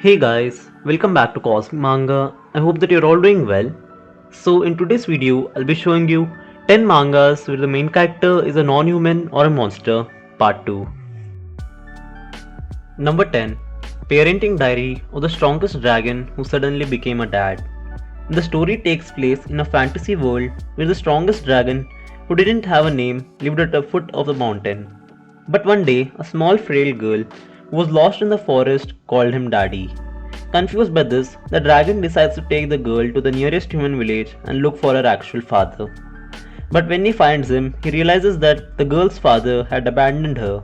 Hey guys, welcome back to Cosmic Manga. I hope that you're all doing well. So in today's video, I'll be showing you 10 mangas where the main character is a non-human or a monster, part 2. Number 10. Parenting Diary of the Strongest Dragon Who Suddenly Became a Dad. The story takes place in a fantasy world where the strongest dragon, who didn't have a name, lived at the foot of the mountain. But one day, a small frail girl who was lost in the forest called him Daddy. Confused by this, the dragon decides to take the girl to the nearest human village and look for her actual father. But when he finds him, he realizes that the girl's father had abandoned her,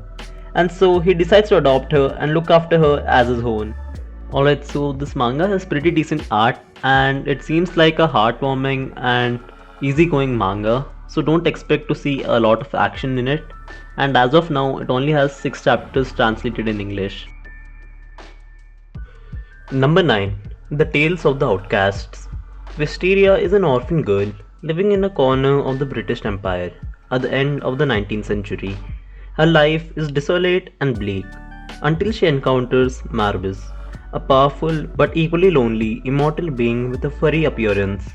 and so he decides to adopt her and look after her as his own. Alright, so this manga has pretty decent art and it seems like a heartwarming and easygoing manga, so don't expect to see a lot of action in it. And as of now, it only has 6 chapters translated in English. Number 9. The Tales of the Outcasts. Wisteria is an orphan girl living in a corner of the British Empire at the end of the 19th century. Her life is desolate and bleak until she encounters Marbus, a powerful but equally lonely immortal being with a furry appearance.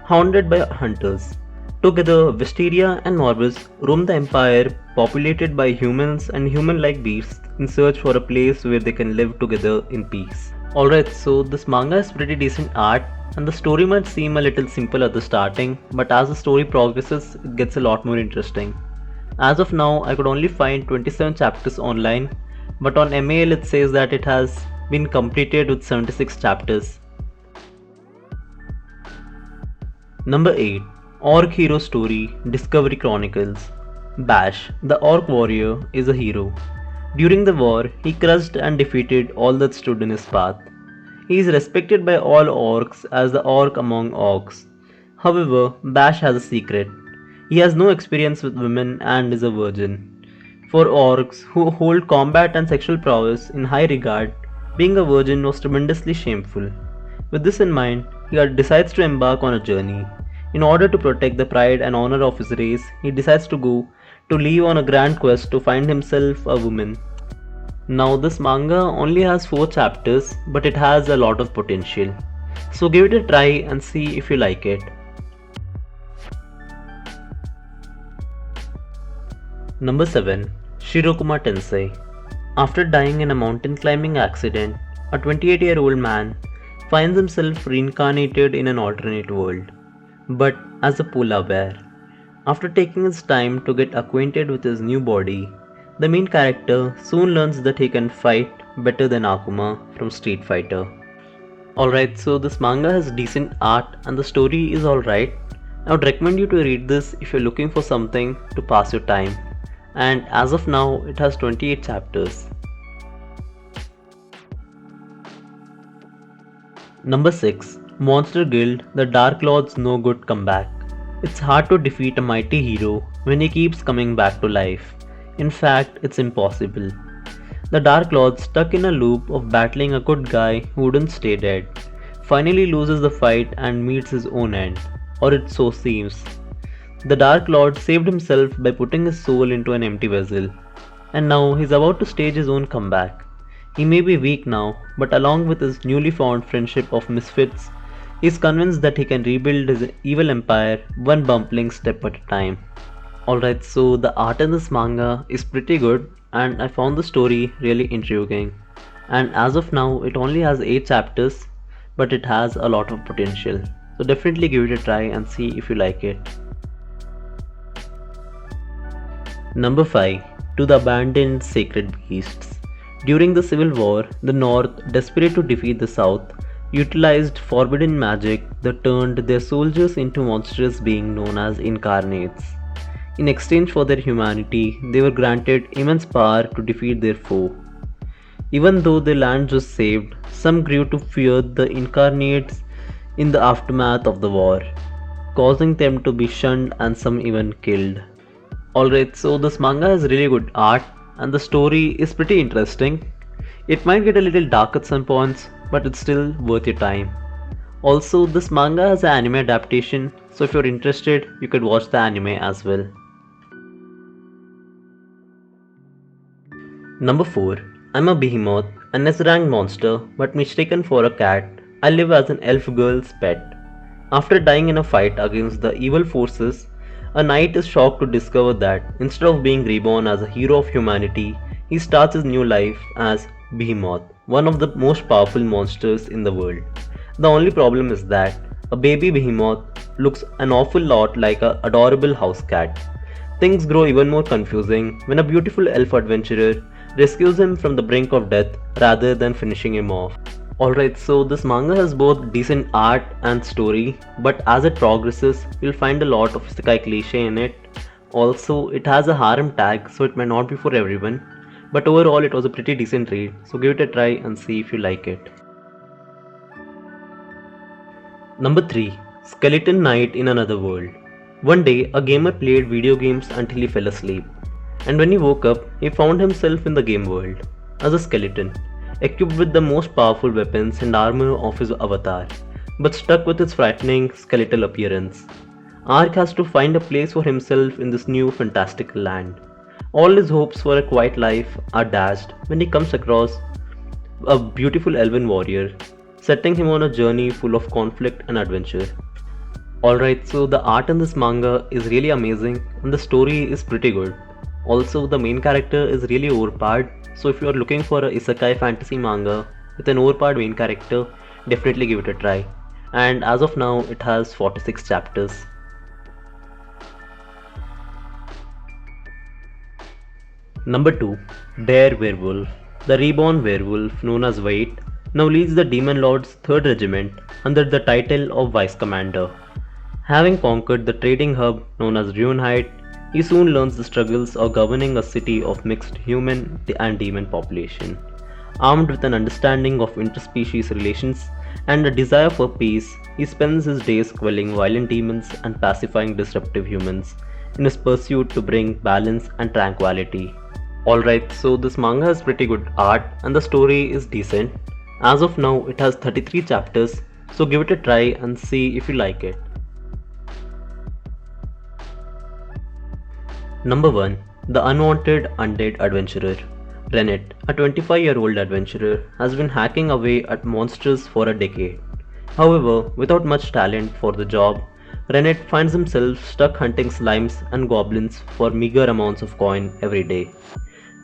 Hounded by hunters, together Wisteria and Morbus roam the empire populated by humans and human-like beasts in search for a place where they can live together in peace. Alright, so this manga has pretty decent art and the story might seem a little simple at the starting, but as the story progresses, it gets a lot more interesting. As of now, I could only find 27 chapters online, but on MAL it says that it has been completed with 76 chapters. Number 8. Orc Hero Story Discovery Chronicles. Bash, the Orc warrior, is a hero. During the war, he crushed and defeated all that stood in his path. He is respected by all orcs as the orc among orcs. However, Bash has a secret. He has no experience with women and is a virgin. For orcs who hold combat and sexual prowess in high regard, being a virgin was tremendously shameful. With this in mind, he decides to embark on a journey. In order to protect the pride and honor of his race, he decides to leave on a grand quest to find himself a woman. Now this manga only has 4 chapters, but it has a lot of potential. So give it a try and see if you like it. Number 7. Shirokuma Tensei. After dying in a mountain climbing accident, a 28-year-old man finds himself reincarnated in an alternate world, but as a polar bear. After taking his time to get acquainted with his new body, the main character soon learns that he can fight better than Akuma from Street Fighter. Alright, so this manga has decent art and the story is alright. I would recommend you to read this if you're looking for something to pass your time. And as of now, it has 28 chapters. Number 6. Monster Guild The Dark Lord's No Good Comeback. It's hard to defeat a mighty hero when he keeps coming back to life. In fact, it's impossible. The Dark Lord, stuck in a loop of battling a good guy who wouldn't stay dead, finally loses the fight and meets his own end, or it so seems. The Dark Lord saved himself by putting his soul into an empty vessel, and now he's about to stage his own comeback. He may be weak now, but along with his newly found friendship of misfits, he's convinced that he can rebuild his evil empire one bumbling step at a time. Alright, so the art in this manga is pretty good and I found the story really intriguing. And as of now, it only has 8 chapters, but it has a lot of potential. So definitely give it a try and see if you like it. Number 5. To the Abandoned Sacred Beasts. During the Civil War, the North, desperate to defeat the South, utilized forbidden magic that turned their soldiers into monstrous beings known as incarnates. In exchange for their humanity, they were granted immense power to defeat their foe. Even though their land was saved, some grew to fear the incarnates in the aftermath of the war, causing them to be shunned and some even killed. Alright, so this manga has really good art and the story is pretty interesting. It might get a little dark at some points, but it's still worth your time. Also, this manga has an anime adaptation, so if you're interested, you could watch the anime as well. Number 4. I'm a Behemoth An S-rank monster, but mistaken for a cat, I live as an elf girl's pet. After dying in a fight against the evil forces, a knight is shocked to discover that instead of being reborn as a hero of humanity, he starts his new life as Behemoth, one of the most powerful monsters in the world. The only problem is that a baby behemoth looks an awful lot like an adorable house cat. Things grow even more confusing when a beautiful elf adventurer rescues him from the brink of death rather than finishing him off. Alright, so this manga has both decent art and story, but as it progresses, you'll find a lot of isekai cliche in it. Also, it has a harem tag, so it may not be for everyone, but overall, it was a pretty decent read, so give it a try and see if you like it. Number 3. Skeleton Knight in Another World. One day, a gamer played video games until he fell asleep, and when he woke up, he found himself in the game world as a skeleton, equipped with the most powerful weapons and armor of his avatar, but stuck with his frightening skeletal appearance. Ark has to find a place for himself in this new fantastical land. All his hopes for a quiet life are dashed when he comes across a beautiful elven warrior, setting him on a journey full of conflict and adventure. Alright, so the art in this manga is really amazing and the story is pretty good. Also, the main character is really overpowered, so if you are looking for a isekai fantasy manga with an overpowered main character, definitely give it a try. And as of now, it has 46 chapters. Number 2. Dare Werewolf. The reborn werewolf known as Wait now leads the Demon Lord's 3rd Regiment under the title of Vice Commander. Having conquered the trading hub known as Runehight, he soon learns the struggles of governing a city of mixed human and demon population. Armed with an understanding of interspecies relations and a desire for peace, he spends his days quelling violent demons and pacifying disruptive humans in his pursuit to bring balance and tranquility. Alright, so this manga has pretty good art and the story is decent. As of now, it has 33 chapters, so give it a try and see if you like it. Number 1. The Unwanted Undead Adventurer. Rennet, a 25-year-old adventurer, has been hacking away at monsters for a decade. However, without much talent for the job, Rennet finds himself stuck hunting slimes and goblins for meager amounts of coin every day.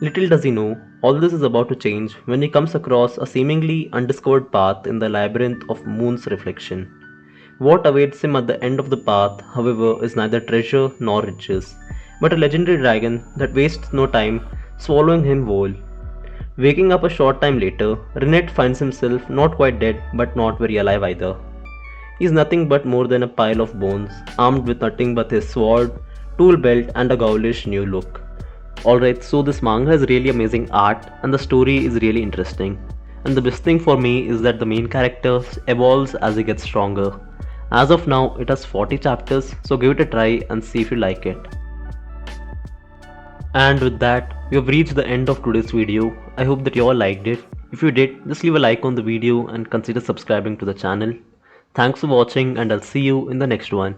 Little does he know, all this is about to change when he comes across a seemingly undiscovered path in the labyrinth of Moon's reflection. What awaits him at the end of the path, however, is neither treasure nor riches, but a legendary dragon that wastes no time swallowing him whole. Waking up a short time later, Rennet finds himself not quite dead but not very alive either. He is nothing but more than a pile of bones, armed with nothing but his sword, tool belt and a ghoulish new look. Alright, so this manga has really amazing art and the story is really interesting. And the best thing for me is that the main character evolves as he gets stronger. As of now, it has 40 chapters, so give it a try and see if you like it. And with that, we have reached the end of today's video. I hope that you all liked it. If you did, just leave a like on the video and consider subscribing to the channel. Thanks for watching and I'll see you in the next one.